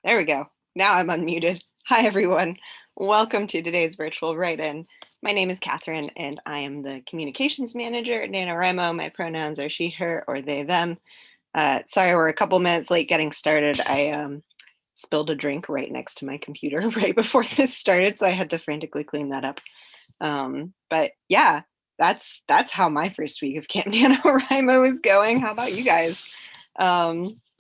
There we go. Now I'm unmuted. Hi, everyone. Welcome to today's virtual write-in. My name is Catherine, and I am the communications manager at NaNoWriMo. My pronouns are she, her, or they, them. Sorry, we're a couple minutes late getting started. I spilled a drink right next to my computer right before this started, so I had to frantically clean that up. But yeah, that's how my first week of Camp NaNoWriMo is going. How about you guys?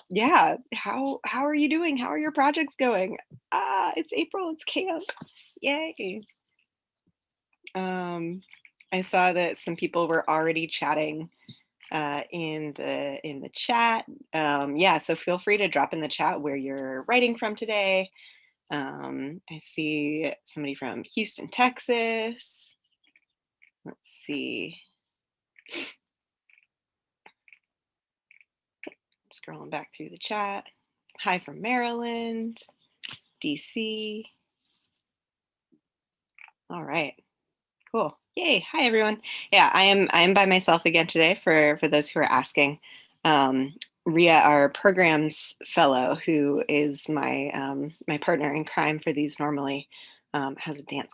Yeah, how are you doing? How are your projects going? It's April, it's camp. Yay. I saw that some people were already chatting in the chat. Yeah, so feel free to drop in the chat where you're writing from today. I see somebody from Houston, Texas. Let's see. Scrolling back through the chat. Hi from Maryland, DC. All right, cool. Yay. Hi, everyone. Yeah, I am by myself again today for those who are asking. Ria, our programs fellow, who is my my partner in crime for these normally, has a dance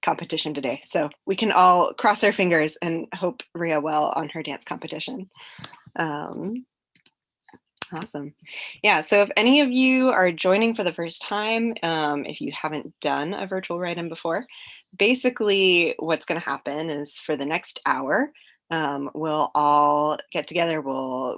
competition today. So we can all cross our fingers and hope Ria well on her dance competition. Awesome. Yeah, so if any of you are joining for the first time, if you haven't done a virtual write-in before, basically what's going to happen is for the next hour, we'll all get together.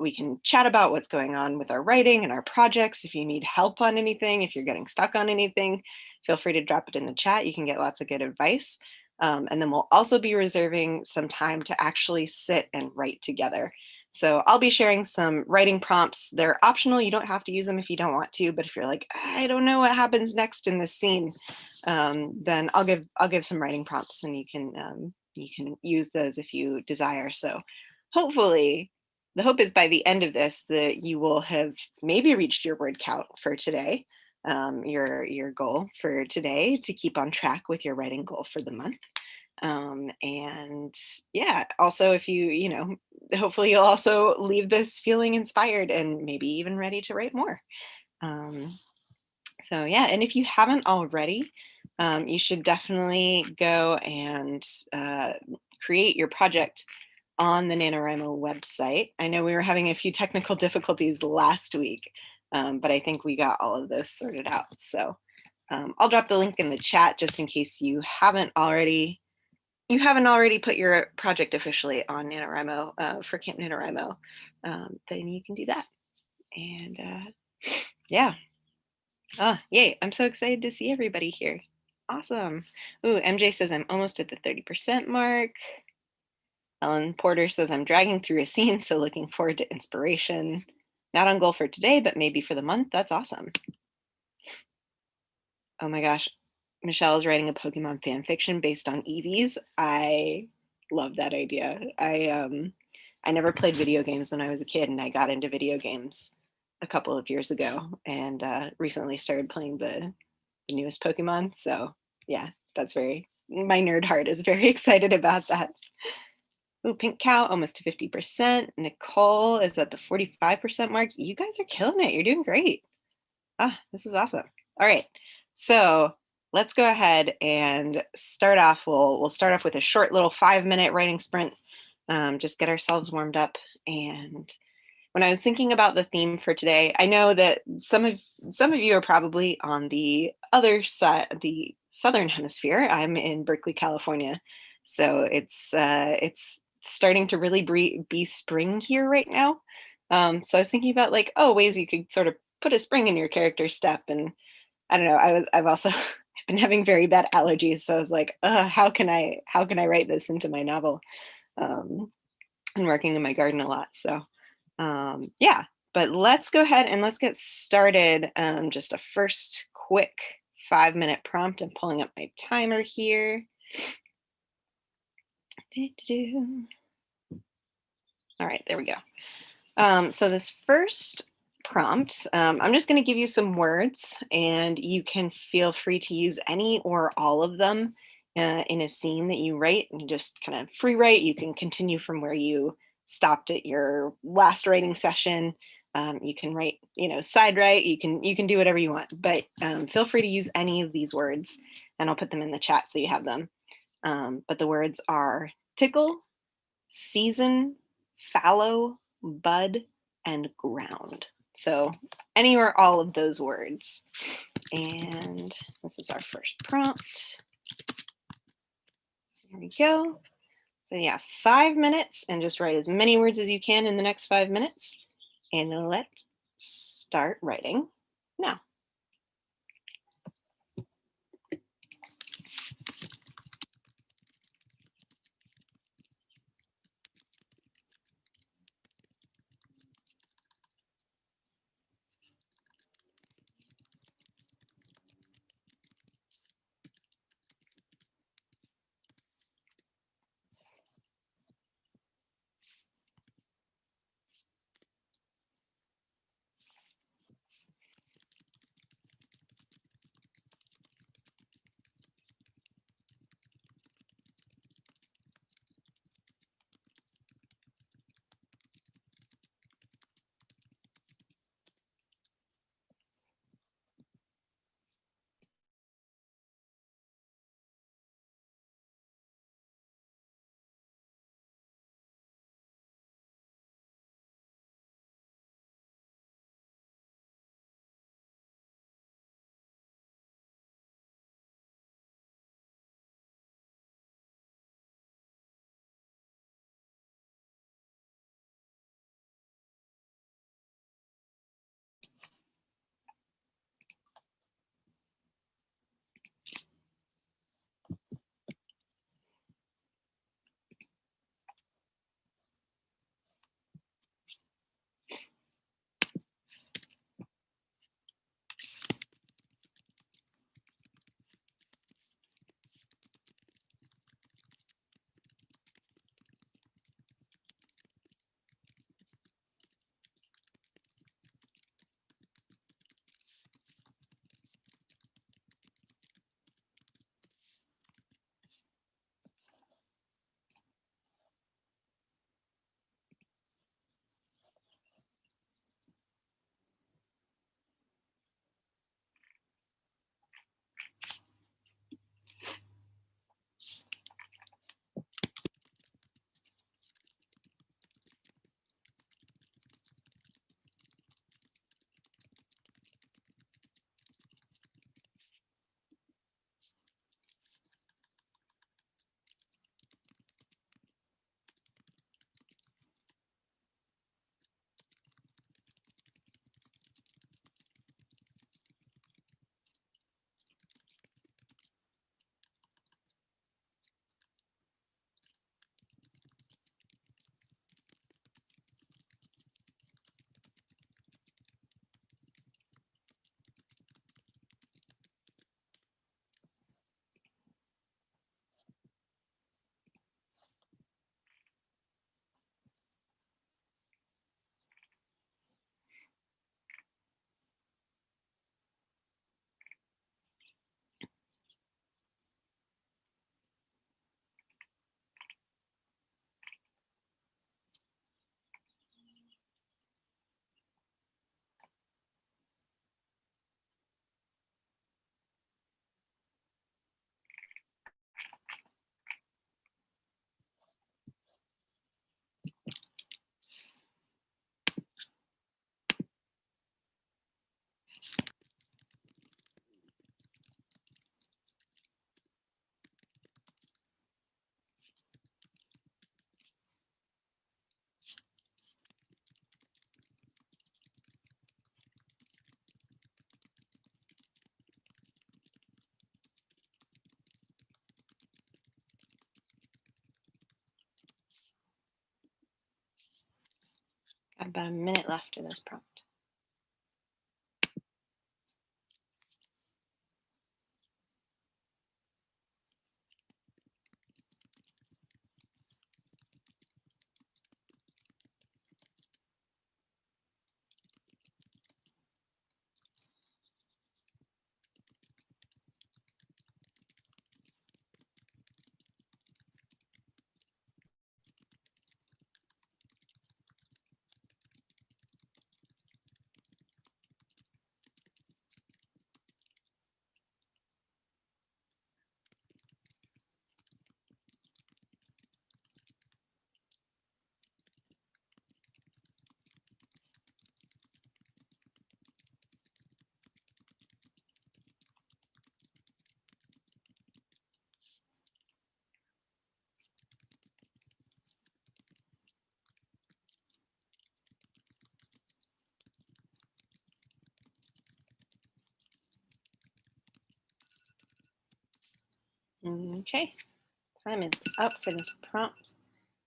We can chat about what's going on with our writing and our projects. If you need help on anything, if you're getting stuck on anything, feel free to drop it in the chat. You can get lots of good advice. And then we'll also be reserving some time to actually sit and write together. So I'll be sharing some writing prompts. They're optional. You don't have to use them if you don't want to, but if you're like, I don't know what happens next in this scene, then I'll give some writing prompts, and you can use those if you desire. So hopefully, the hope is by the end of this that you will have maybe reached your word count for today, your goal for today, to keep on track with your writing goal for the month. And yeah, also if you hopefully you'll also leave this feeling inspired and maybe even ready to write more. So yeah, and if you haven't already, you should definitely go and create your project on the NaNoWriMo website. I know we were having a few technical difficulties last week, but I think we got all of this sorted out. So I'll drop the link in the chat just in case you haven't already put your project officially on NaNoWriMo for Camp NaNoWriMo, then you can do that. And yeah. Oh, yay. I'm so excited to see everybody here. Awesome. Ooh, MJ says I'm almost at the 30% mark. Ellen Porter says I'm dragging through a scene, so looking forward to inspiration. Not on goal for today, but maybe for the month. That's awesome. Oh my gosh. Michelle is writing a Pokemon fan fiction based on Eevees. I love that idea. I never played video games when I was a kid, and I got into video games a couple of years ago, and recently started playing the newest Pokemon. So yeah, my nerd heart is very excited about that. Ooh, Pink Cow almost to 50%. Nicole is at the 45% mark. You guys are killing it. You're doing great. This is awesome. All right, so let's go ahead and start off. We'll start off with a short little 5-minute writing sprint. Just get ourselves warmed up. And when I was thinking about the theme for today, I know that some of you are probably on the other side, the southern hemisphere. I'm in Berkeley, California, so it's starting to really be spring here right now. So I was thinking about ways you could sort of put a spring in your character step. And I don't know, I've also I've been having very bad allergies, so I was like, how can I write this into my novel? And working in my garden a lot. So yeah, but let's go ahead and let's get started. Just a first quick 5-minute prompt. I'm pulling up my timer here. All right, there we go. So this first prompt, I'm just going to give you some words, and you can feel free to use any or all of them in a scene that you write, and just kind of free write. You can continue from where you stopped at your last writing session. You can write, side write, you can do whatever you want, but feel free to use any of these words, and I'll put them in the chat so you have them. But the words are tickle, season, fallow, bud, and ground. So any or all of those words. And this is our first prompt. There we go. So yeah, 5 minutes, and just write as many words as you can in the next 5 minutes. And let's start writing now. Got about a minute left in this prompt. Okay, time is up for this prompt.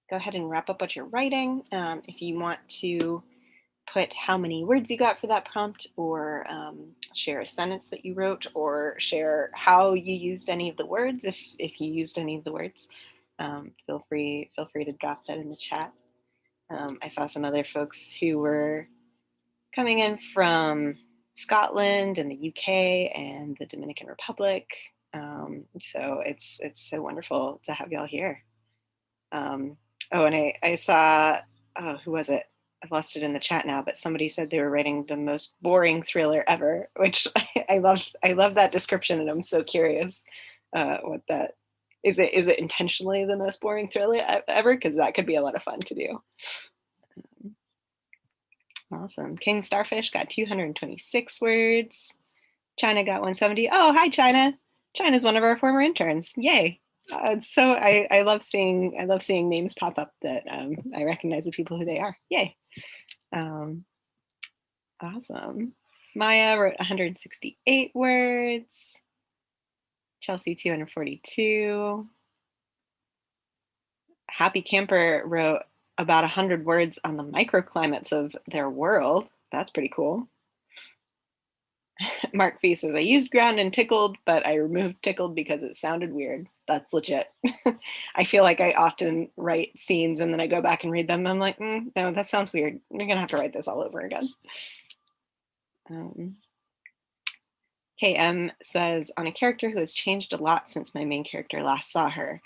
Go ahead and wrap up what you're writing. If you want to put how many words you got for that prompt, or share a sentence that you wrote, or share how you used any of the words, if you used any of the words, feel free to drop that in the chat. I saw some other folks who were coming in from Scotland and the UK and the Dominican Republic. So it's so wonderful to have y'all here. Oh, and I saw, oh, who was it? I've lost it in the chat now, but somebody said they were writing the most boring thriller ever, which I love. I love that description, and I'm so curious what that is. Is it intentionally the most boring thriller ever? Because that could be a lot of fun to do. Awesome. King Starfish got 226 words. China got 170. Oh, hi, China. China's one of our former interns. Yay. So I love seeing names pop up that I recognize the people who they are. Yay. Awesome. Maya wrote 168 words. Chelsea 242. Happy Camper wrote about 100 words on the microclimates of their world. That's pretty cool. Mark V says, I used ground and tickled, but I removed tickled because it sounded weird. That's legit. I feel like I often write scenes and then I go back and read them. And I'm like, no, that sounds weird. You're going to have to write this all over again. KM says, on a character who has changed a lot since my main character last saw her.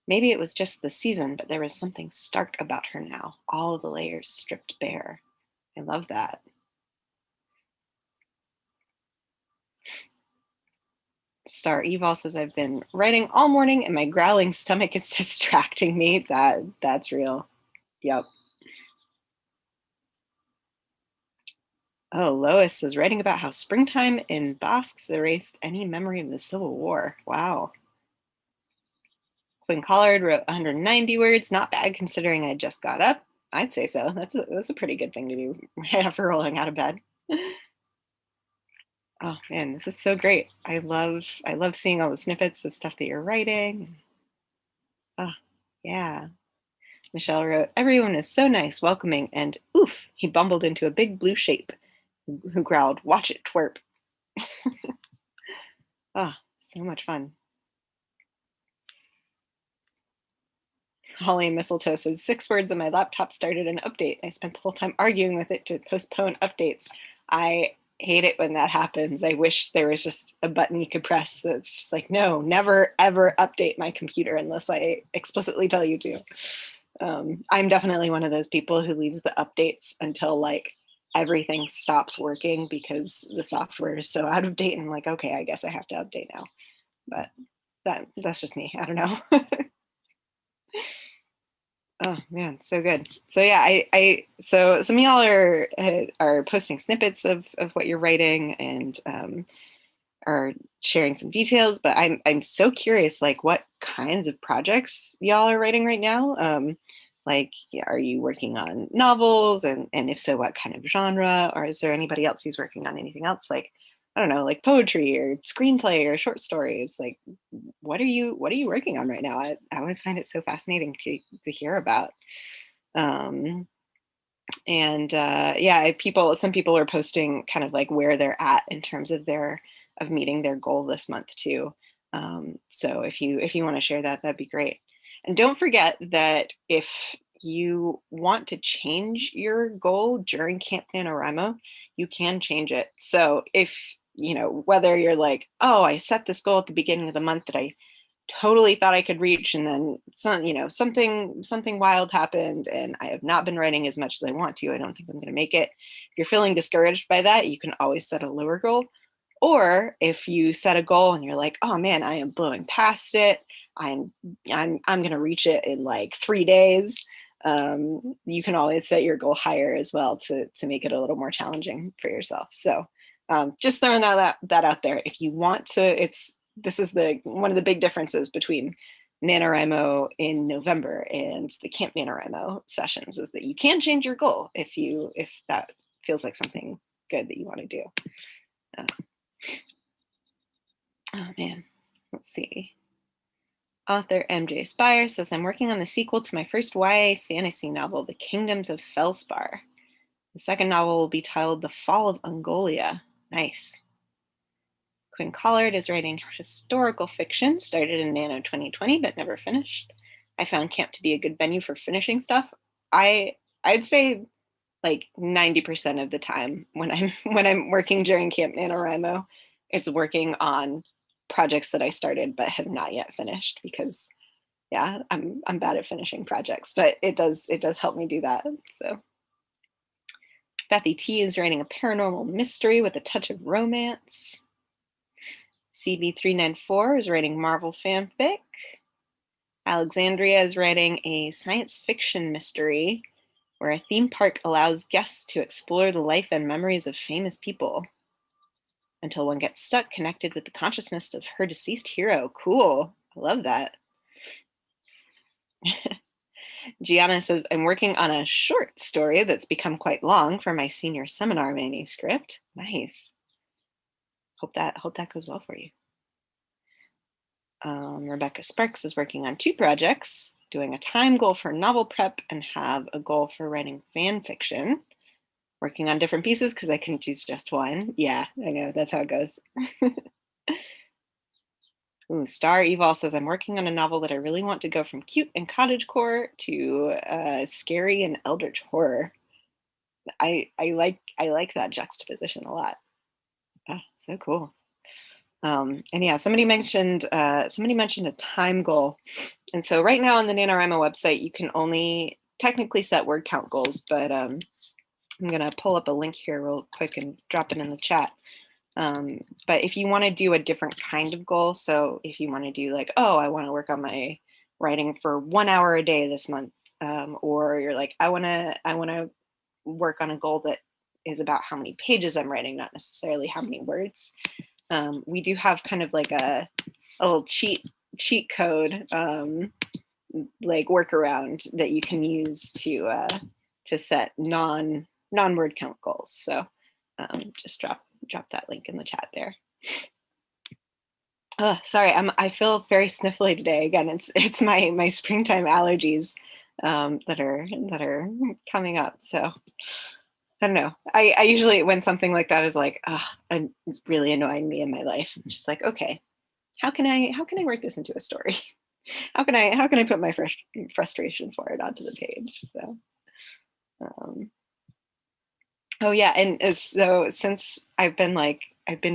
Maybe it was just the season, but there was something stark about her now. All of the layers stripped bare. I love that. Star Evil says, I've been writing all morning and my growling stomach is distracting me. That's real. Yep. Oh, Lois is writing about how springtime in Basques erased any memory of the Civil War. Wow. Quinn Collard wrote 190 words. Not bad considering I just got up. I'd say so. That's a pretty good thing to do right after rolling out of bed. Oh man, this is so great. I love seeing all the snippets of stuff that you're writing. Oh, yeah. Michelle wrote, everyone is so nice, welcoming, and oof, he bumbled into a big blue shape who growled, watch it twerp. Oh, so much fun. Holly Mistletoe says, 6 words and my laptop started an update. I spent the whole time arguing with it to postpone updates. I hate it when that happens. I wish there was just a button you could press that's just like, no, never, ever update my computer unless I explicitly tell you to. I'm definitely one of those people who leaves the updates until like everything stops working because the software is so out of date. And I'm like, okay, I guess I have to update now. But that's just me. I don't know. Oh man, so good. So yeah, so some of y'all are posting snippets of what you're writing and are sharing some details, but I'm so curious, like what kinds of projects y'all are writing right now. Like, are you working on novels, and if so, what kind of genre? Or is there anybody else who's working on anything else, like I don't know, like poetry or screenplay or short stories? Like, what are you working on right now? I always find it so fascinating to hear about. And yeah, some people are posting kind of like where they're at in terms of meeting their goal this month too. So if you want to share that, that'd be great. And don't forget that if you want to change your goal during Camp NaNoWriMo, you can change it. So if whether you're like, oh, I set this goal at the beginning of the month that I totally thought I could reach, and then something wild happened and I have not been writing as much as I want to. I don't think I'm going to make it. If you're feeling discouraged by that, you can always set a lower goal. Or if you set a goal and you're like, oh man, I am blowing past it, I'm going to reach it in like 3 days, you can always set your goal higher as well to make it a little more challenging for yourself. So just throwing that out there. If you want to, this is one of the big differences between NaNoWriMo in November and the Camp NaNoWriMo sessions is that you can change your goal if that feels like something good that you want to do. Oh man, let's see. Author MJ Spire says, I'm working on the sequel to my first YA fantasy novel, The Kingdoms of Felspar. The second novel will be titled The Fall of Ungolia. Nice. Quinn Collard is writing historical fiction, started in Nano 2020, but never finished. I found camp to be a good venue for finishing stuff. I'd say like 90% of the time when I'm working during Camp NaNoWriMo, it's working on projects that I started but have not yet finished, because yeah, I'm bad at finishing projects, but it does help me do that. So Bethy T is writing a paranormal mystery with a touch of romance. CB394 is writing Marvel fanfic. Alexandria is writing a science fiction mystery where a theme park allows guests to explore the life and memories of famous people until one gets stuck connected with the consciousness of her deceased hero. Cool. I love that. Gianna says, I'm working on a short story that's become quite long for my senior seminar manuscript. Nice. Hope that goes well for you. Rebecca Sparks is working on 2 projects, doing a time goal for novel prep and have a goal for writing fan fiction. Working on different pieces because I couldn't choose just one. Yeah, I know, that's how it goes. Ooh, Star Evil says, I'm working on a novel that I really want to go from cute and cottagecore to scary and eldritch horror. I like that juxtaposition a lot. Oh, so cool. And yeah, somebody mentioned a time goal. And so right now on the NaNoWriMo website, you can only technically set word count goals, but I'm gonna pull up a link here real quick and drop it in the chat. But if you want to do a different kind of goal, so if you want to do like, oh, I want to work on my writing for 1 hour a day this month, or you're like, I want to work on a goal that is about how many pages I'm writing, not necessarily how many words. We do have kind of like a little cheat code, like workaround that you can use to set non-word count goals. So just drop that link in the chat there. Oh, sorry, I feel very sniffly today. Again, it's my springtime allergies that are coming up. So I don't know. I usually, when something like that is like really annoying me in my life, I'm just like, okay, how can I work this into a story? How can I put my frustration for it onto the page? So oh yeah, and so since I've been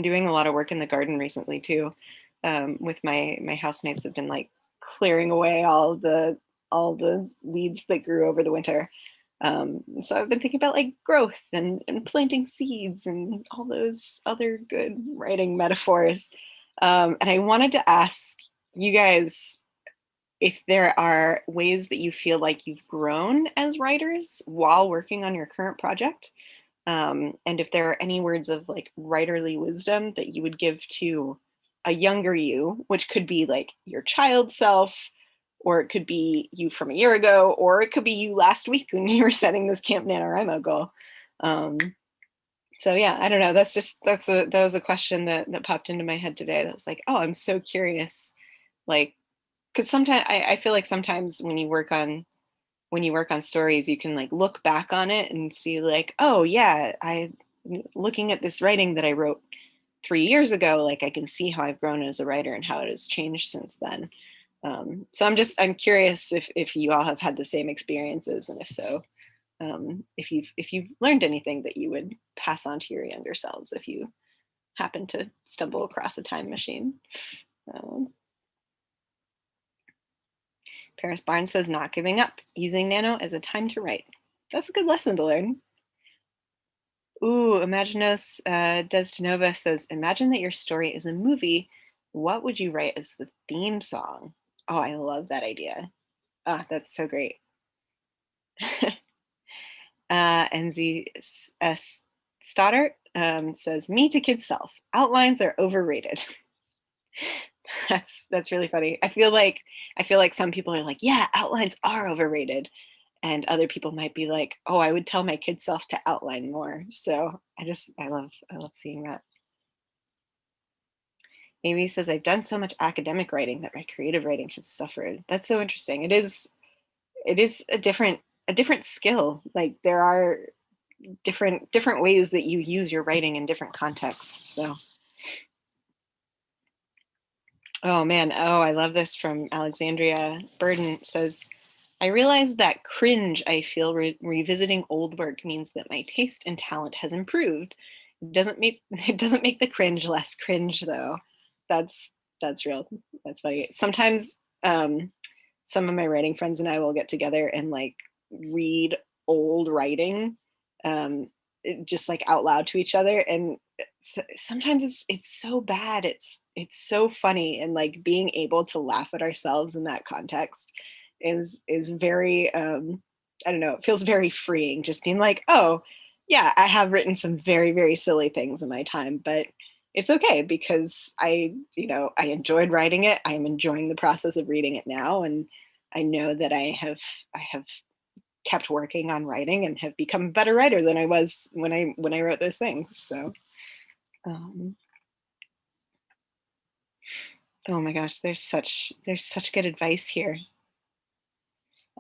doing a lot of work in the garden recently too, with my housemates have been like clearing away all the weeds that grew over the winter. So I've been thinking about like growth and planting seeds and all those other good writing metaphors. And I wanted to ask you guys if there are ways that you feel like you've grown as writers while working on your current project. And if there are any words of like writerly wisdom that you would give to a younger you, which could be like your child self, or it could be you from a year ago, or it could be you last week when you were setting this Camp NaNoWriMo goal. So yeah, I don't know. That was a question that popped into my head today. That was like, oh, I'm so curious. Like, because sometimes I feel like sometimes when you work on stories, you can like look back on it and see like, oh yeah, looking at this writing that I wrote 3 years ago, like I can see how I've grown as a writer and how it has changed since then. So I'm curious if you all have had the same experiences, and if so, if you've learned anything that you would pass on to your younger selves if you happen to stumble across a time machine. Paris Barnes says, not giving up, using Nano as a time to write. That's a good lesson to learn. Ooh, Imaginos Destinova says, imagine that your story is a movie. What would you write as the theme song? Oh, I love that idea. Ah, that's so great. NZS Stoddart says, me to kid self. Outlines are overrated. That's really funny. I feel like some people are like, yeah, outlines are overrated. And other people might be like, oh, I would tell my kid self to outline more. So I love seeing that. Amy says, I've done so much academic writing that my creative writing has suffered. That's so interesting. It is a different skill. Like there are different ways that you use your writing in different contexts. So oh man, oh I love this from Alexandria Burden. It says, I realize that cringe I feel revisiting old work means that my taste and talent has improved. It doesn't make the cringe less cringe though. That's real. That's funny. Sometimes some of my writing friends and I will get together and like read old writing, just like out loud to each other, and sometimes it's so bad, it's so funny, and like being able to laugh at ourselves in that context is very I don't know, it feels very freeing, just being like, oh yeah, I have written some very, very silly things in my time, but it's okay because I enjoyed writing it. I'm enjoying the process of reading it now, and I know that I have kept working on writing and have become a better writer than I was when I wrote those things. So, oh my gosh, there's such good advice here.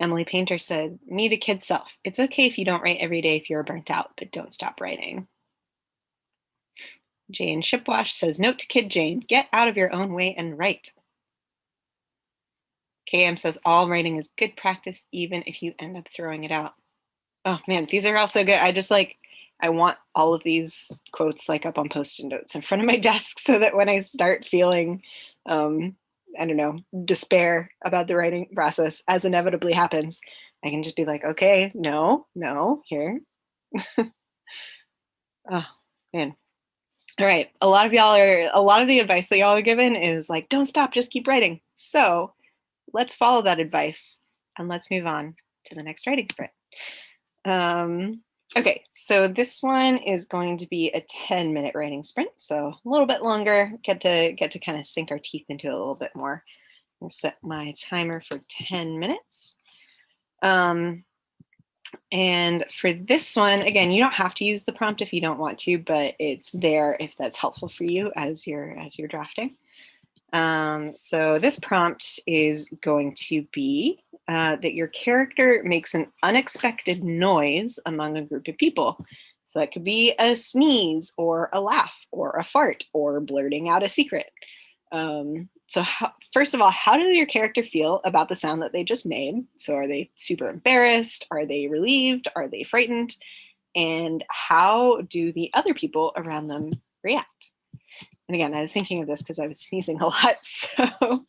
Emily Painter said, "Me to kid self. It's okay if you don't write every day if you're burnt out, but don't stop writing." Jane Shipwash says, "Note to kid Jane, get out of your own way and write." KM says, "All writing is good practice, even if you end up throwing it out." Oh man, these are all so good. I want all of these quotes like up on post-it notes in front of my desk so that when I start feeling, I don't know, despair about the writing process, as inevitably happens, I can just be like, okay, no, here. Oh man. All right. A lot of the advice that y'all are given is like, don't stop, just keep writing. So let's follow that advice and let's move on to the next writing sprint. Okay, so this one is going to be a 10-minute writing sprint, so a little bit longer. Get to kind of sink our teeth into it a little bit more. I'll set my timer for 10 minutes. And for this one, again, you don't have to use the prompt if you don't want to, but it's there if that's helpful for you as you're drafting. So this prompt is going to be that your character makes an unexpected noise among a group of people. So that could be a sneeze or a laugh or a fart or blurting out a secret. First of all, how does your character feel about the sound that they just made? So are they super embarrassed? Are they relieved? Are they frightened? And how do the other people around them react? And again, I was thinking of this because I was sneezing a lot. So,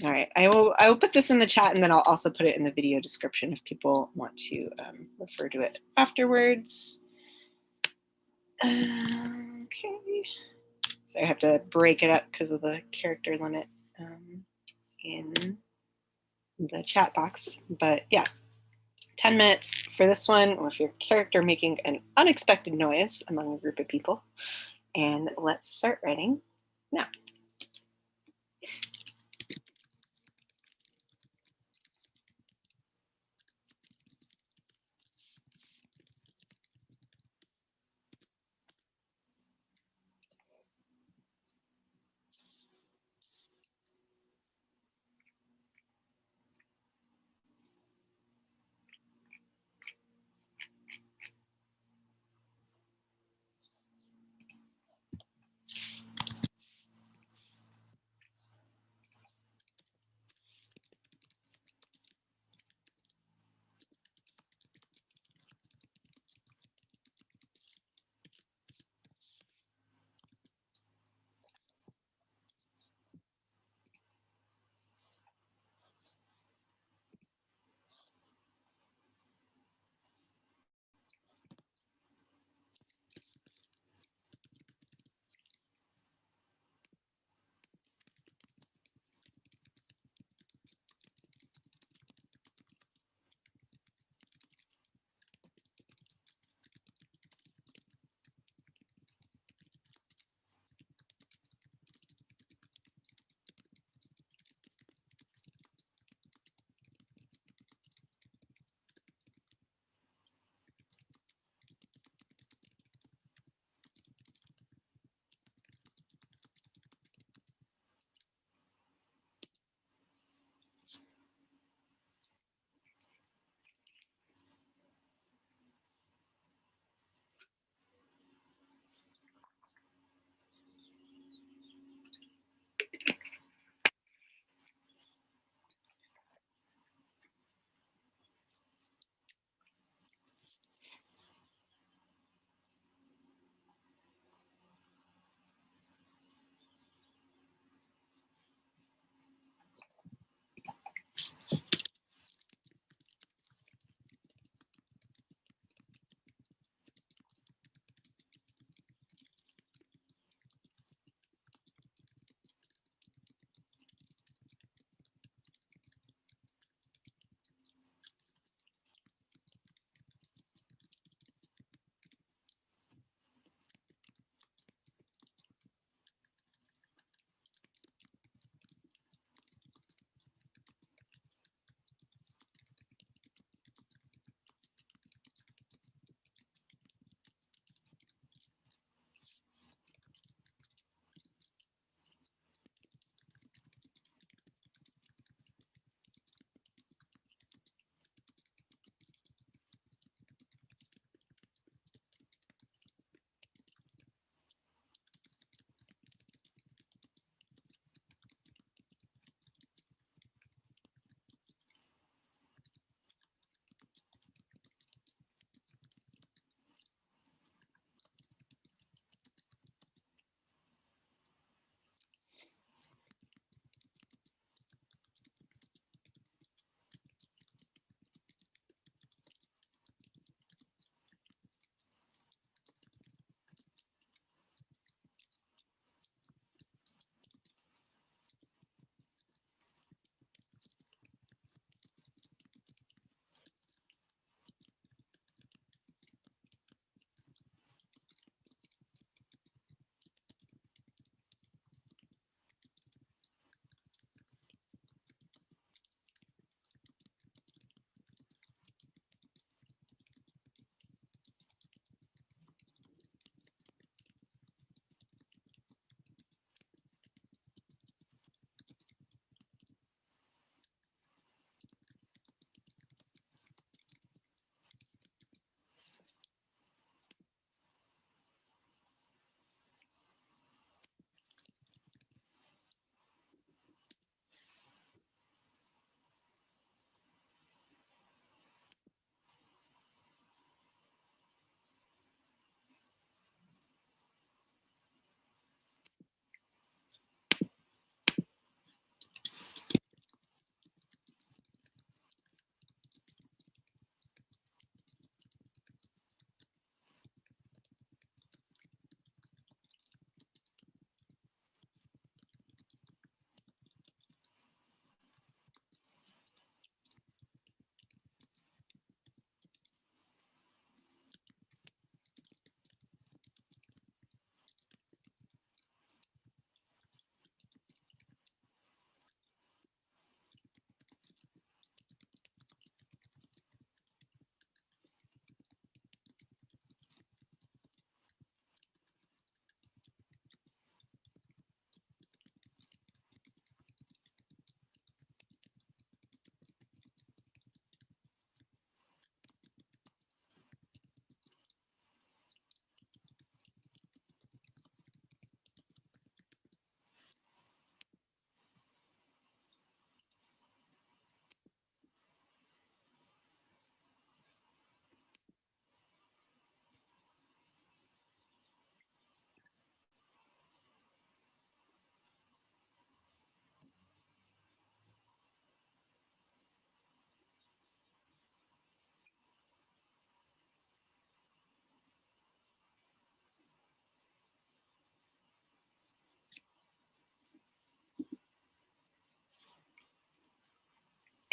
all right, I will put this in the chat, and then I'll also put it in the video description if people want to refer to it afterwards. Okay, so I have to break it up because of the character limit in the chat box. But yeah, 10 minutes for this one with your character making an unexpected noise among a group of people. And let's start writing now.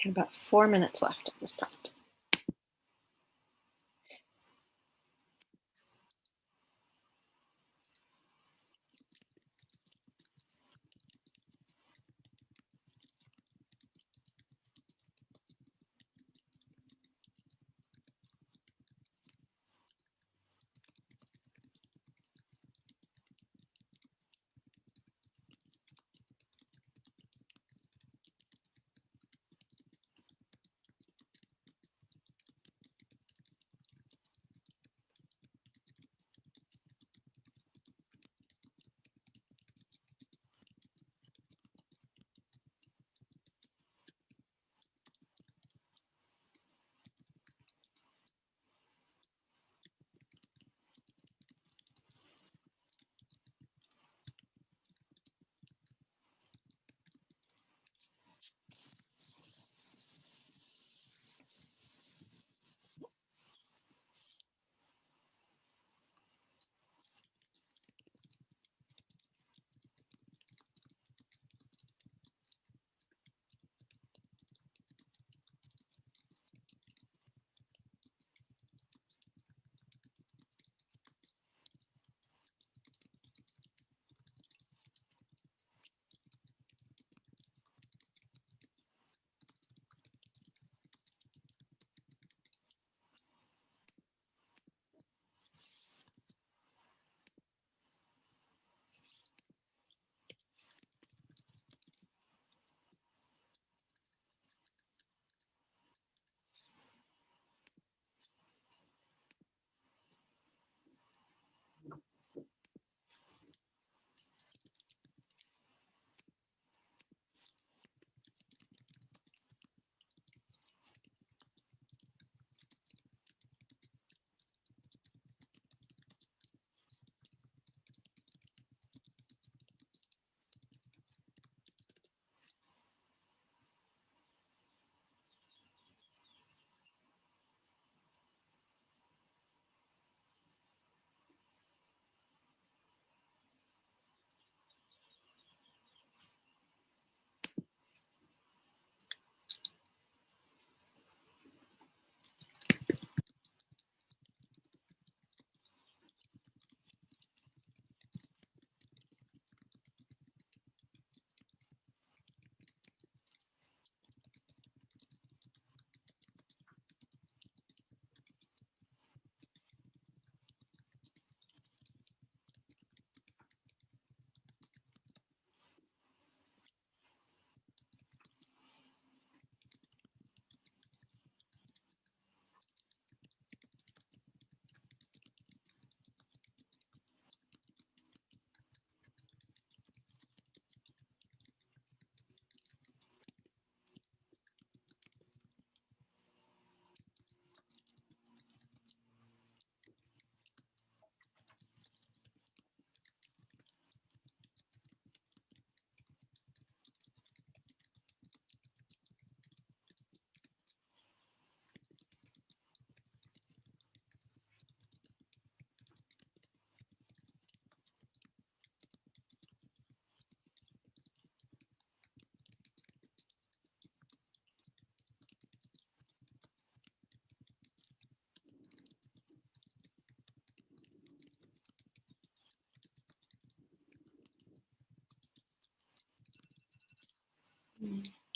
Got about 4 minutes left on this prompt.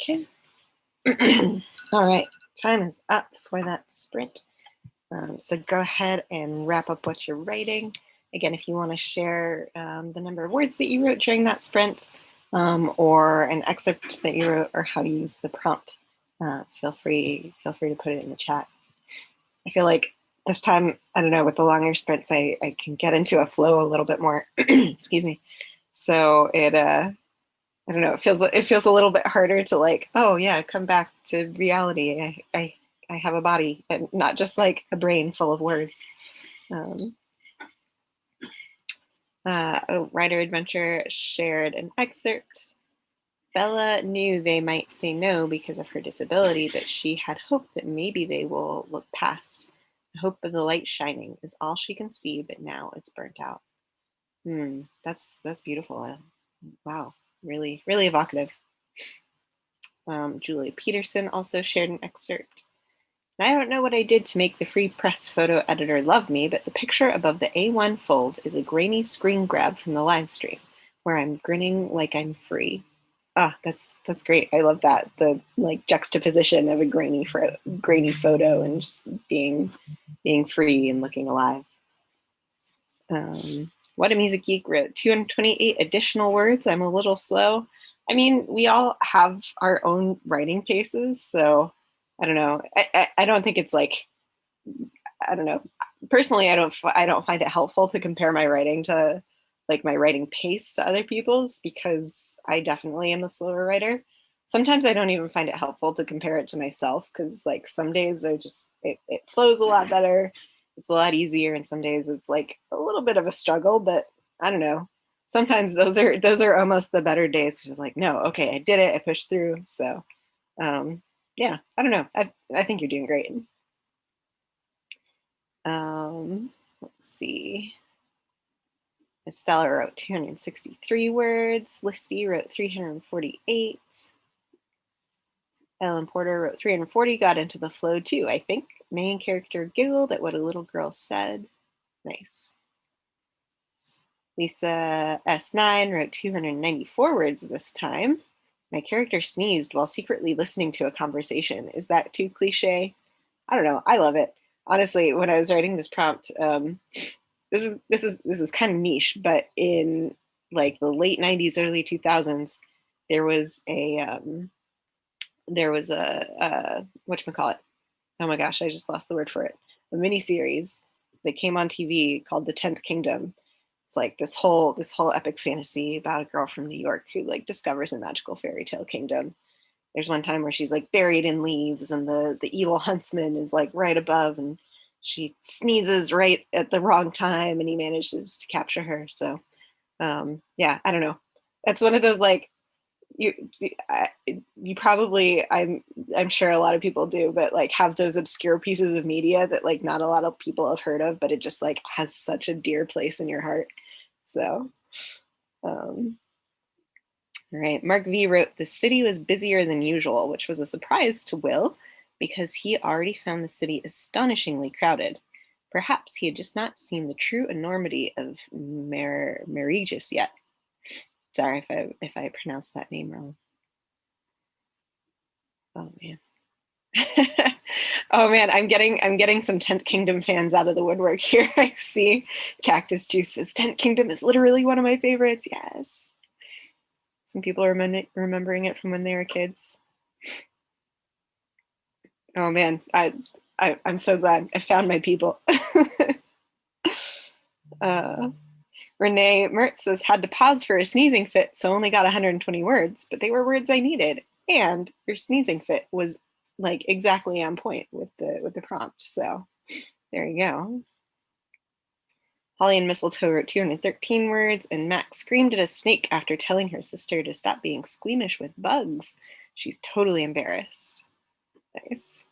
Okay. All right, time is up for that sprint. So go ahead and wrap up what you're writing. Again, if you want to share the number of words that you wrote during that sprint, or an excerpt that you wrote, or how to use the prompt, feel free to put it in the chat. I feel like this time, I don't know, with the longer sprints, I can get into a flow a little bit more. Excuse me. So it I don't know, it feels a little bit harder to like, oh yeah, come back to reality. I have a body and not just like a brain full of words. Writer Adventure shared an excerpt. Bella knew they might say no because of her disability, but she had hoped that maybe they will look past. The hope of the light shining is all she can see, but now it's burnt out. That's beautiful. Wow, really, really evocative. Julia Peterson also shared an excerpt. I don't know what I did to make the free press photo editor love me, but the picture above the A1 fold is a grainy screen grab from the live stream, where I'm grinning like I'm free. Ah, that's great. I love that. The like juxtaposition of a grainy photo and just being free and looking alive. What a Music Geek wrote 228 additional words. I'm a little slow. I mean, we all have our own writing paces, so I don't know. I don't think it's like, I don't know. Personally, I don't find it helpful to compare my writing to like my writing pace to other people's, because I definitely am a slower writer. Sometimes I don't even find it helpful to compare it to myself, because like some days I just it flows a lot better. It's a lot easier, and some days it's like a little bit of a struggle, but I don't know. Sometimes those are almost the better days. Like, no, okay, I did it. I pushed through. So yeah, I don't know. I think you're doing great. Let's see. Estella wrote 263 words. Listy wrote 348. Ellen Porter wrote 340, got into the flow too, I think. Main character giggled at what a little girl said. Nice. Lisa S9 wrote 294 words this time. My character sneezed while secretly listening to a conversation. Is that too cliche? I don't know. I love it. Honestly, when I was writing this prompt, this is kind of niche, but in like the late 90s, early 2000s, there was a whatchamacallit. Oh my gosh, I just lost the word for it. A mini series that came on TV called The 10th Kingdom. It's like this whole epic fantasy about a girl from New York who like discovers a magical fairy tale kingdom. There's one time where she's like buried in leaves, and the evil huntsman is like right above, and she sneezes right at the wrong time, and he manages to capture her. So yeah, I don't know. That's one of those like you you probably, I'm sure a lot of people do, but like have those obscure pieces of media that like not a lot of people have heard of, but it just like has such a dear place in your heart. So all right, Mark V wrote, the city was busier than usual, which was a surprise to Will because he already found the city astonishingly crowded. Perhaps he had just not seen the true enormity of Marigis yet. Sorry if I pronounced that name wrong. Oh man. Oh man, I'm getting some 10th Kingdom fans out of the woodwork here. I see Cactus Juice says 10th Kingdom is literally one of my favorites. Yes. Some people are remembering it from when they were kids. Oh man, I'm so glad I found my people. Renee Mertz says, had to pause for a sneezing fit, so only got 120 words, but they were words I needed. And your sneezing fit was like exactly on point with the prompt. So there you go. Holly and Mistletoe wrote 213 words, and Max screamed at a snake after telling her sister to stop being squeamish with bugs. She's totally embarrassed. Nice.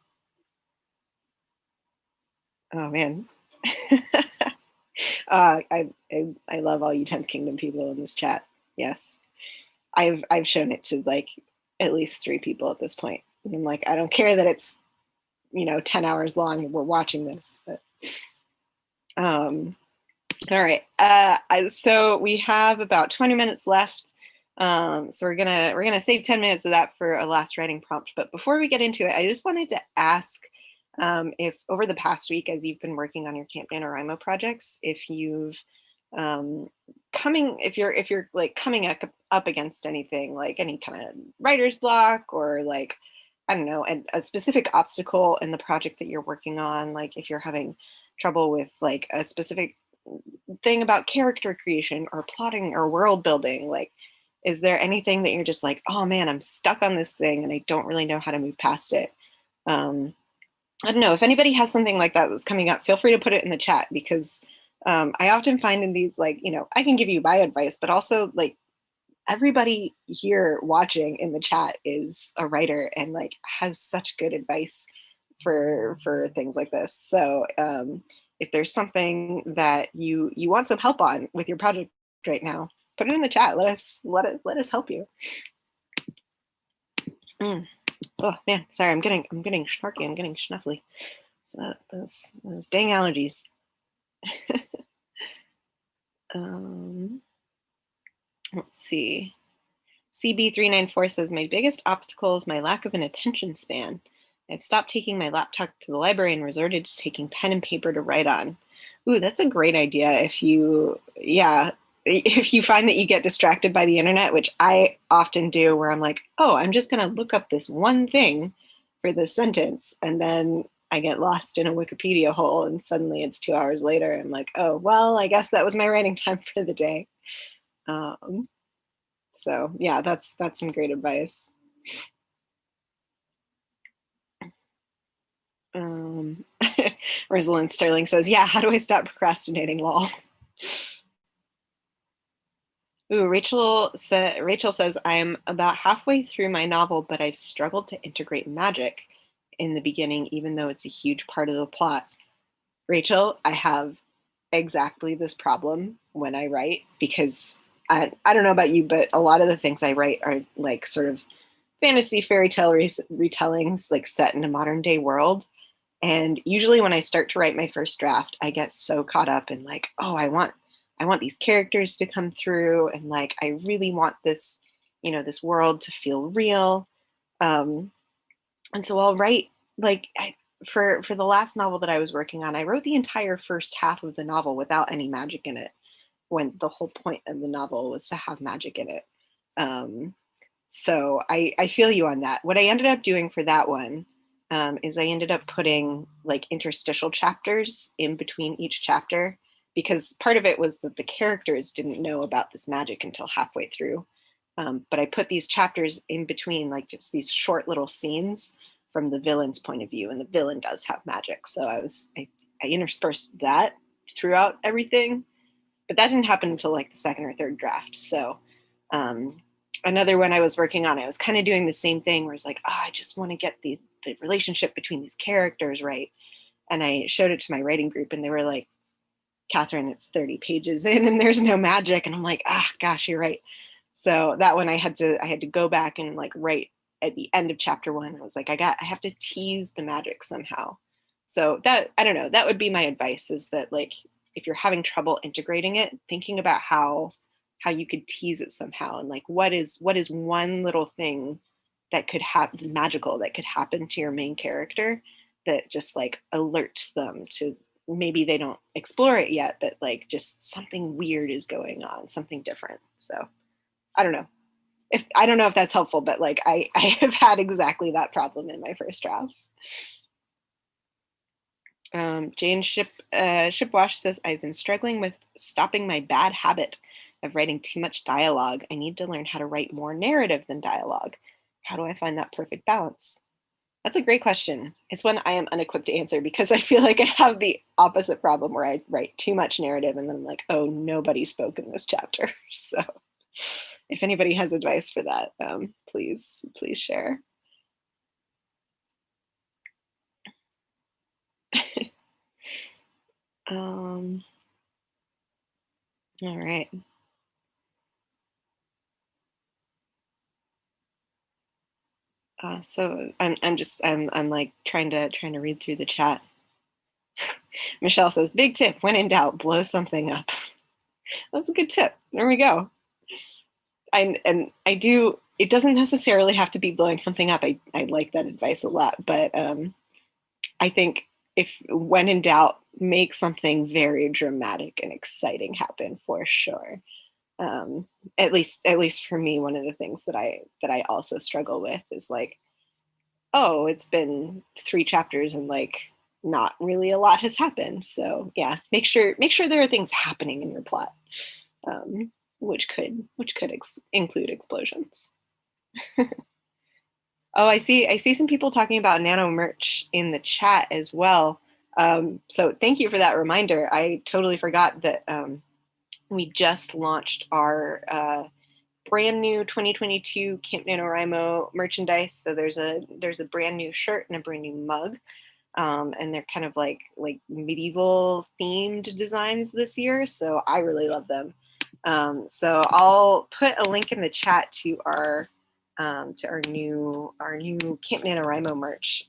Oh man. I love all you 10th Kingdom people in this chat. Yes. I've shown it to like at least 3 people at this point. And I'm like, I don't care that it's 10 hours long and we're watching this, but all right. So we have about 20 minutes left. So we're gonna save 10 minutes of that for a last writing prompt. But before we get into it, I just wanted to ask if over the past week, as you've been working on your Camp NaNoWriMo projects, if you've if you're like coming up against anything like any kind of writer's block, or like, I don't know, a specific obstacle in the project that you're working on, like if you're having trouble with like a specific thing about character creation or plotting or world building, like is there anything that you're just like, oh man, I'm stuck on this thing and I don't really know how to move past it? I don't know if anybody has something like that that's coming up, feel free to put it in the chat, because I often find in these, like, I can give you my advice, but also like everybody here watching in the chat is a writer and like has such good advice for things like this. So if there's something that you want some help on with your project right now, put it in the chat. Let us help you. Mm. Oh man, sorry, I'm getting snarky. I'm getting snuffly. So those dang allergies. Let's see. CB394 says, my biggest obstacle is my lack of an attention span. I've stopped taking my laptop to the library and resorted to taking pen and paper to write on. Ooh, that's a great idea. If you find that you get distracted by the internet, which I often do, where I'm like, oh, I'm just going to look up this one thing for this sentence. And then I get lost in a Wikipedia hole and suddenly it's 2 hours later. I'm like, oh, well, I guess that was my writing time for the day. So yeah, that's some great advice. Rosalind Sterling says, yeah, how do I stop procrastinating, lol? Ooh, Rachel says, I'm about halfway through my novel, but I've struggled to integrate magic in the beginning, even though it's a huge part of the plot. Rachel, I have exactly this problem when I write, because I don't know about you, but a lot of the things I write are like sort of fantasy fairy tale retellings, like set in a modern day world. And usually when I start to write my first draft, I get so caught up in like, oh, I want these characters to come through, and like I really want this, this world to feel real. And so I'll write like for the last novel that I was working on, I wrote the entire first half of the novel without any magic in it, when the whole point of the novel was to have magic in it. So I feel you on that. What I ended up doing for that one is I ended up putting like interstitial chapters in between each chapter, because part of it was that the characters didn't know about this magic until halfway through. But I put these chapters in between, like just these short little scenes from the villain's point of view, and the villain does have magic. So I interspersed that throughout everything, but that didn't happen until like the second or third draft. So another one I was working on, I was kind of doing the same thing, where it's like, oh, I just want to get the relationship between these characters right. And I showed it to my writing group, and they were like, Catherine, it's 30 pages in and there's no magic. And I'm like, gosh, you're right. So that one I had to go back and like write at the end of chapter 1. I was like, I have to tease the magic somehow. So that, I don't know, that would be my advice, is that like, if you're having trouble integrating it, thinking about how you could tease it somehow, and like what is one little thing that could happen, magical, that could happen to your main character, that just like alerts them to, maybe they don't explore it yet, but like just something weird is going on, something different. So I don't know if that's helpful, but like I have had exactly that problem in my first drafts. Jane Shipwash says, I've been struggling with stopping my bad habit of writing too much dialogue. I need to learn how to write more narrative than dialogue. How do I find that perfect balance? That's a great question. It's one I am unequipped to answer, because I feel like I have the opposite problem, where I write too much narrative and then I'm like, oh, nobody spoke in this chapter. So if anybody has advice for that, please share. All right. So I'm like trying to read through the chat. Michelle says, big tip, when in doubt, blow something up. That's a good tip. There we go. I do, it doesn't necessarily have to be blowing something up. I like that advice a lot, but I think, if when in doubt, make something very dramatic and exciting happen, for sure. At least for me, one of the things that I also struggle with is like, oh, it's been 3 chapters and like not really a lot has happened. So yeah, make sure there are things happening in your plot, which could include explosions. Oh, I see some people talking about nano merch in the chat as well. So thank you for that reminder. I totally forgot that we just launched our brand new 2022 Camp NaNoWriMo merchandise. So there's a brand new shirt and a brand new mug. And they're kind of like medieval themed designs this year. So I really love them. So I'll put a link in the chat to our to our new Camp NaNoWriMo merch,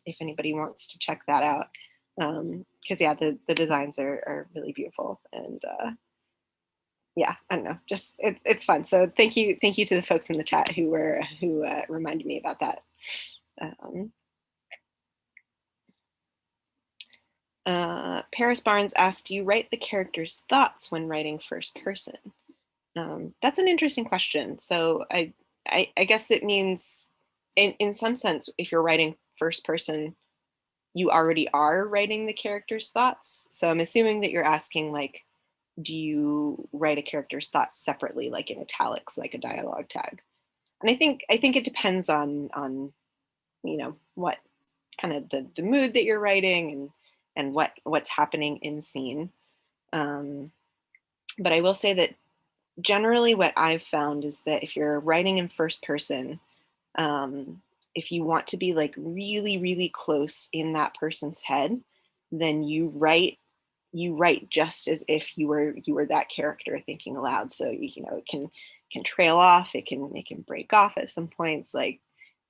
if anybody wants to check that out. Because yeah, the designs are really beautiful, and yeah, I don't know, just it's fun. So thank you to the folks in the chat who reminded me about that. Paris Barnes asked, do you write the character's thoughts when writing first person? That's an interesting question. So I guess it means, in some sense, if you're writing first person, you already are writing the character's thoughts. So I'm assuming that you're asking, like, do you write a character's thoughts separately, like in italics, like a dialogue tag? And I think it depends on you know, what kind of the mood that you're writing and what's happening in scene. But I will say that generally what I've found is that if you're writing in first person, if you want to be like really, really close in that person's head, then you write just as if you were that character thinking aloud. So you know, it can trail off, it can break off at some points, like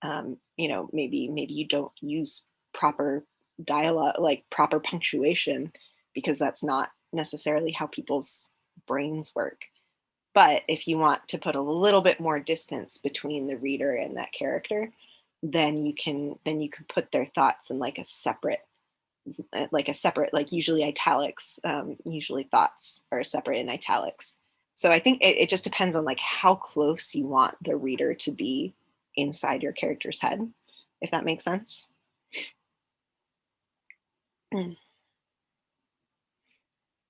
you know, maybe you don't use proper dialogue, like proper punctuation, because that's not necessarily how people's brains work. But if you want to put a little bit more distance between the reader and that character, then you can put their thoughts in like a separate, like usually italics. Usually thoughts are separate in italics. So I think it just depends on like how close you want the reader to be inside your character's head, if that makes sense.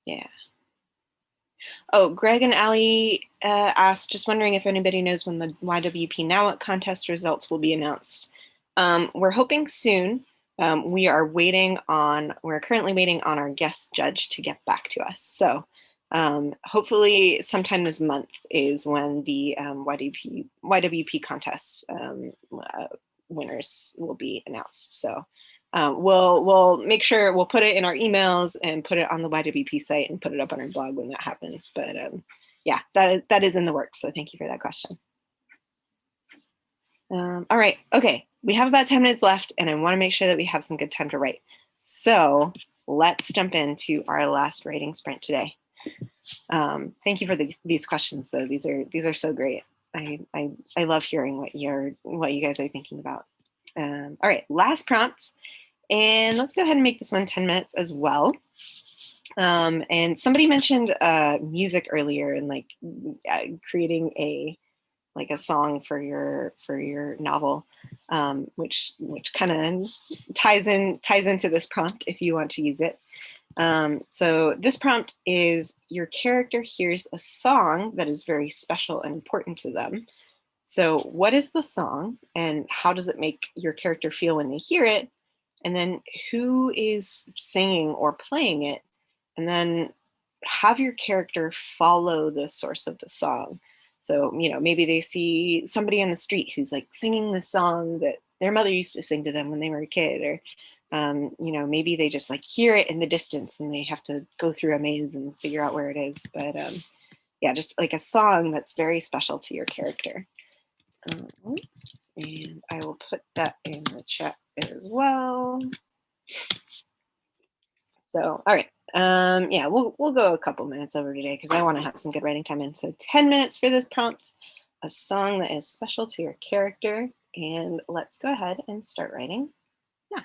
Yeah. Oh, Greg and Ali asked, just wondering if anybody knows when the YWP Now contest results will be announced. We're hoping soon. We're currently waiting on our guest judge to get back to us. So hopefully sometime this month is when the YWP contest winners will be announced. So we'll make sure we'll put it in our emails and put it on the YWP site and put it up on our blog when that happens. But yeah, that is in the works. So thank you for that question. All right, okay, we have about 10 minutes left, and I want to make sure that we have some good time to write. So let's jump into our last writing sprint today. Thank you for these questions, though. These are so great. I love hearing what you guys are thinking about. All right, last prompt, and let's go ahead and make this one 10 minutes as well. And somebody mentioned music earlier, and like creating a song for your novel, which kind of ties into this prompt if you want to use it. So this prompt is, your character hears a song that is very special and important to them. So what is the song, and how does it make your character feel when they hear it? And then who is singing or playing it? And then have your character follow the source of the song. So, you know, maybe they see somebody on the street who's like singing the song that their mother used to sing to them when they were a kid, or you know, maybe they just like hear it in the distance and they have to go through a maze and figure out where it is. But yeah, just like a song that's very special to your character. And I will put that in the chat as well. So, all right. Yeah, we'll go a couple minutes over today because I want to have some good writing time in. So 10 minutes for this prompt, a song that is special to your character, and let's go ahead and start writing. Yeah.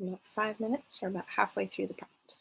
about 5 minutes or about halfway through the prompt.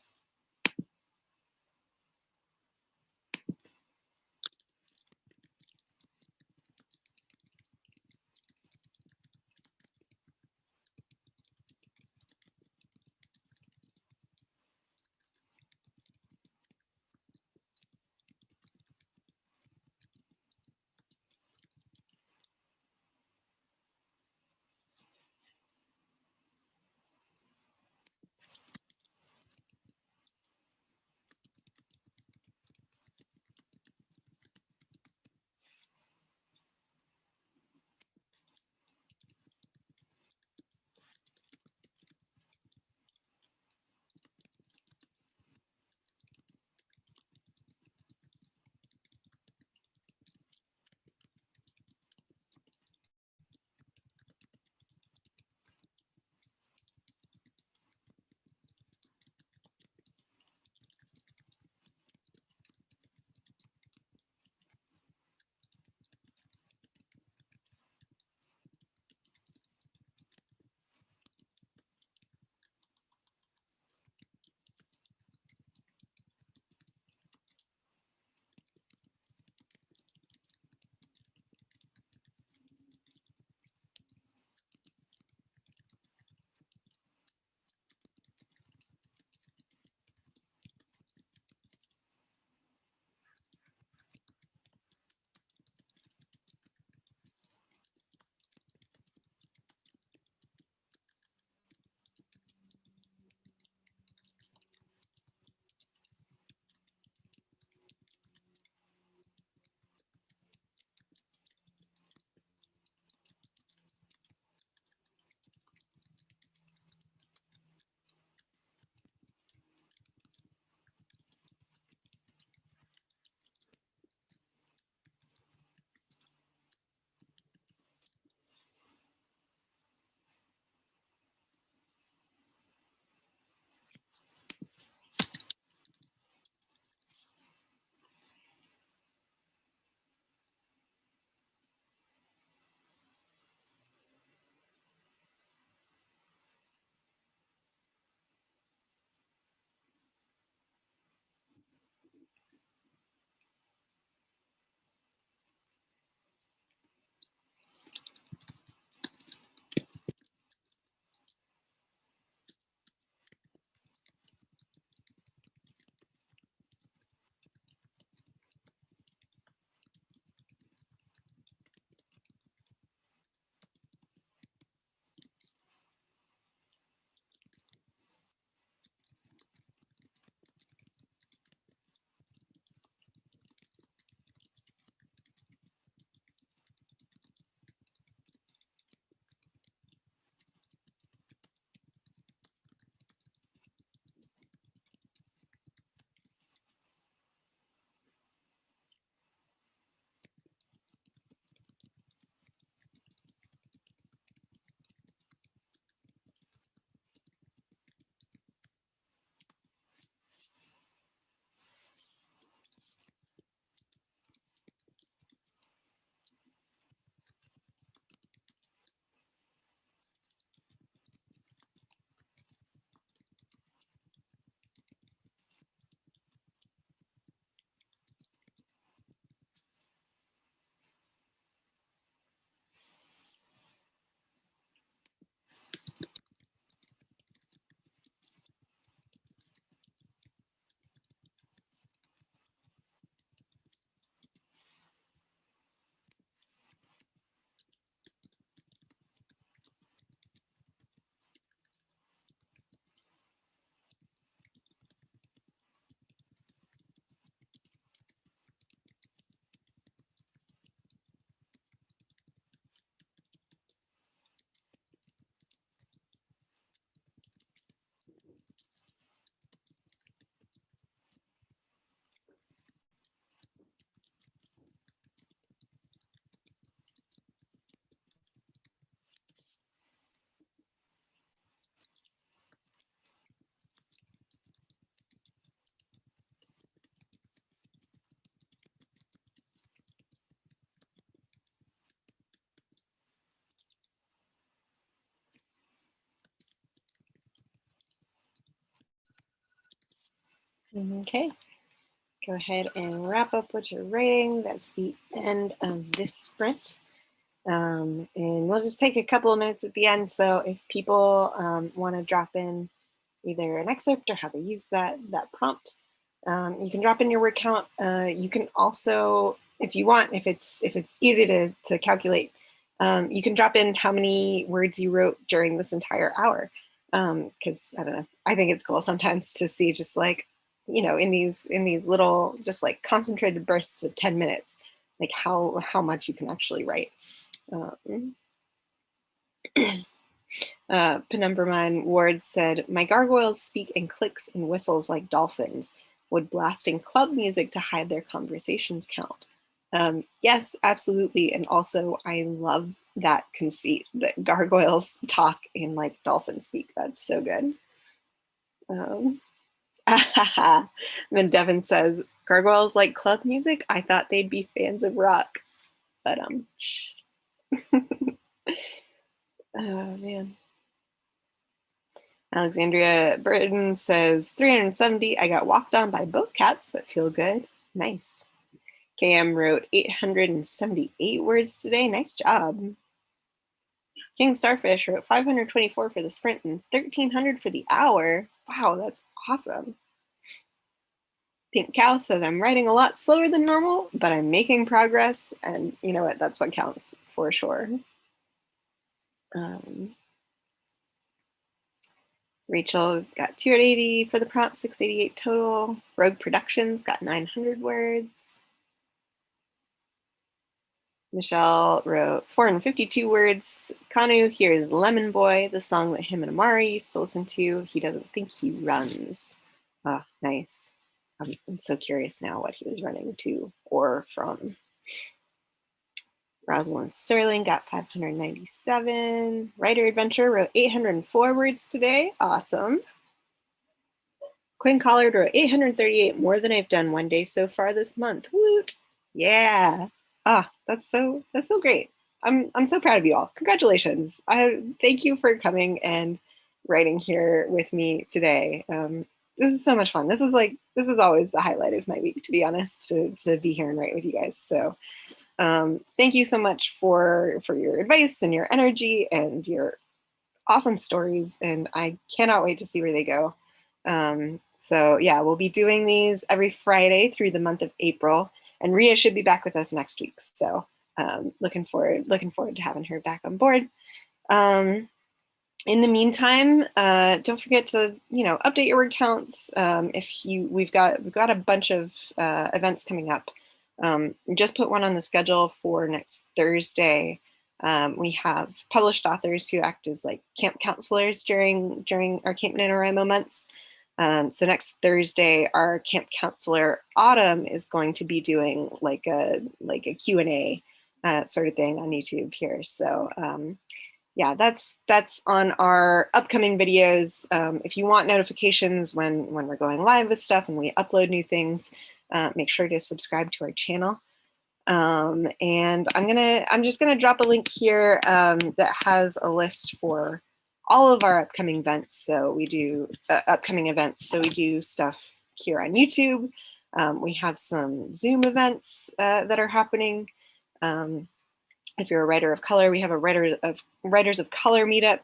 Okay, go ahead and wrap up what you're writing. That's the end of this sprint. And we'll just take a couple of minutes at the end. So if people want to drop in either an excerpt or how to use that prompt, you can drop in your word count. You can also, if you want, if it's easy to calculate, you can drop in how many words you wrote during this entire hour. Because I don't know, I think it's cool sometimes to see just like, you know, in these little just like concentrated bursts of 10 minutes, like how much you can actually write. Penumberman Ward said, "My gargoyles speak in clicks and whistles like dolphins. Would blasting club music to hide their conversations count?" Yes, absolutely. And also, I love that conceit that gargoyles talk in like dolphin speak. That's so good. And then Devin says, "Gargoyles like club music? I thought they'd be fans of rock." But oh man. Alexandria Burton says 370. I got walked on by both cats, but feel good. Nice. KM wrote 878 words today. Nice job. King Starfish wrote 524 for the sprint and 1300 for the hour. Wow, that's awesome. Pink Cow says, "I'm writing a lot slower than normal, but I'm making progress." And you know what? That's what counts for sure. Rachel got 280 for the prompt, 688 total. Rogue Productions got 900 words. Michelle wrote 452 words. Kanu, here's Lemon Boy, the song that him and Amari used to listen to. He doesn't think he runs. Ah, nice. I'm so curious now what he was running to or from. Rosalind Sterling got 597. Writer Adventure wrote 804 words today. Awesome. Quinn Collard wrote 838, more than I've done one day so far this month. Woot! Yeah. Ah, that's so great. I'm so proud of you all. Congratulations. I thank you for coming and writing here with me today. This is so much fun. This is always the highlight of my week, to be honest, to be here and write with you guys. So thank you so much for your advice and your energy and your awesome stories. And I cannot wait to see where they go. So yeah, we'll be doing these every Friday through the month of April, and Ria should be back with us next week. So looking forward to having her back on board. In the meantime, don't forget to update your word counts. We've got a bunch of events coming up. Just put one on the schedule for next Thursday. We have published authors who act as like camp counselors during our Camp NaNoWriMo months. So next Thursday, our camp counselor Autumn is going to be doing like a Q&A sort of thing on YouTube here. So yeah, that's on our upcoming videos. If you want notifications when we're going live with stuff and we upload new things, make sure to subscribe to our channel. And I'm just gonna drop a link here that has a list for all of our upcoming events. So we do upcoming events. So we do stuff here on YouTube. We have some Zoom events that are happening. If you're a writer of color, we have a Writers of Color meetup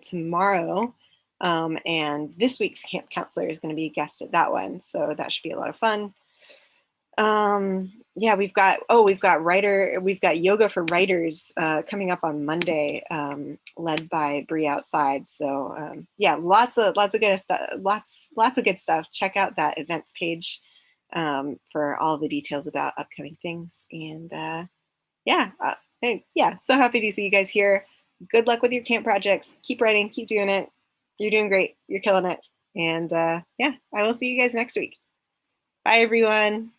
tomorrow. And this week's camp counselor is going to be a guest at that one. So that should be a lot of fun. Yeah, we've got yoga for writers coming up on Monday, led by Bree Outside. So yeah, lots of good stuff. Lots of good stuff. Check out that events page for all the details about upcoming things. And yeah, so happy to see you guys here. Good luck with your camp projects. Keep writing, keep doing it. You're doing great. You're killing it. And yeah, I will see you guys next week. Bye, everyone.